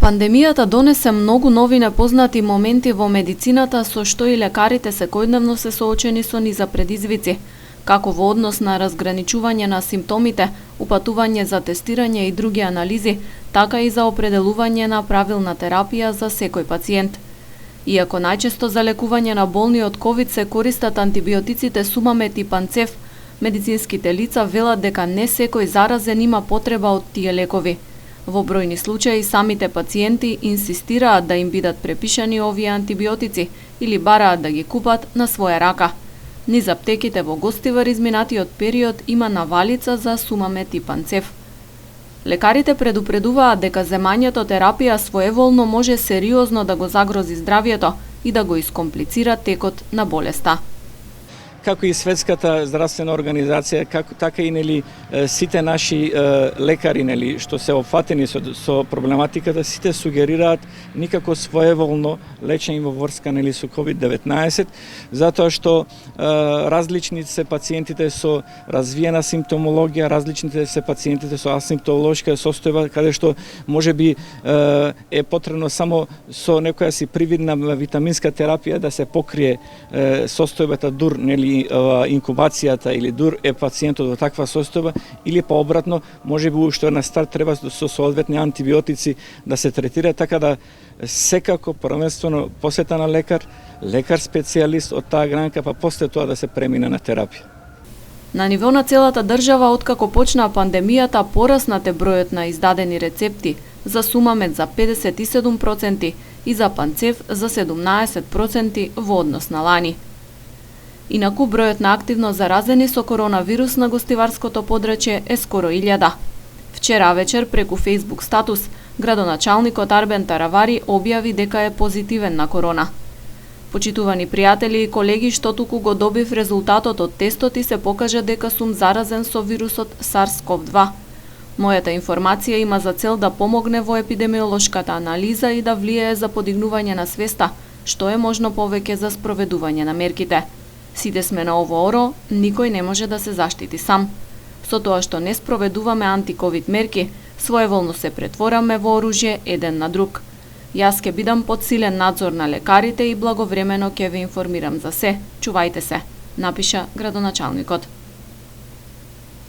Пандемијата донесе многу нови непознати моменти во медицината со што и лекарите секојдневно се соочени со низа предизвици, како во однос на разграничување на симптомите, упатување за тестирање и други анализи, така и за определување на правилна терапија за секој пациент. Иако најчесто за лекување на болни од ковид се користат антибиотиците Сумамет и Панцев, медицинските лица велат дека не секој заразен има потреба од тие лекови. Во бројни случаи самите пациенти инсистираат да им бидат препишани овие антибиотици или бараат да ги купат на своја рака. Низ аптеките во Гостивар изминатиот период има навалица за Сумамет и Панцев. Лекарите предупредуваат дека земањето терапија своеволно може сериозно да го загрози здравјето и да го искомплицира текот на болеста. Како и Светската здравствена организација, така и сите наши лекари што се опфатени со проблематиката, сите сугерираат никако своеволно лечење во врска со COVID-19, затоа што различни се пациентите со развиена симптомологија, различните се пациентите со асимптолошка состојба, каде што можеби е потребно само со некоја си привидна витаминска терапија да се покрие состојбата дур, инкубацијата или дур е пациентот во таква состојба, или пообратно, можеби уште на старт треба со соодветни антибиотици да се третира, така да секако првенствено посета на лекар специјалист од таа гранка, па после тоа да се премине на терапија. На ниво на целата држава, откако почна пандемијата, пораснате бројот на издадени рецепти за Сумамет за 57% и за Панцев за 17% во однос на лани. Инаку бројот на активно заразени со коронавирус на гостиварското подрачје е скоро 1000. Вчера вечер преку Facebook статус, градоначалникот Арбен Таравари објави дека е позитивен на корона. Почитувани пријатели и колеги, што туку го добив резултатот од тестот и се покажа дека сум заразен со вирусот SARS-CoV-2. Мојата информација има за цел да помогне во епидемиолошката анализа и да влијае за подигнување на свеста, што е можно повеќе за спроведување на мерките. Сите сме на ово оро, никој не може да се заштити сам. Со тоа што не спроведуваме антиковид мерки, своеволно се претвораме во оружје еден на друг. Јас ќе бидам под силен надзор на лекарите и благовремено ќе ве информирам за се. Чувајте се, напиша градоначалникот.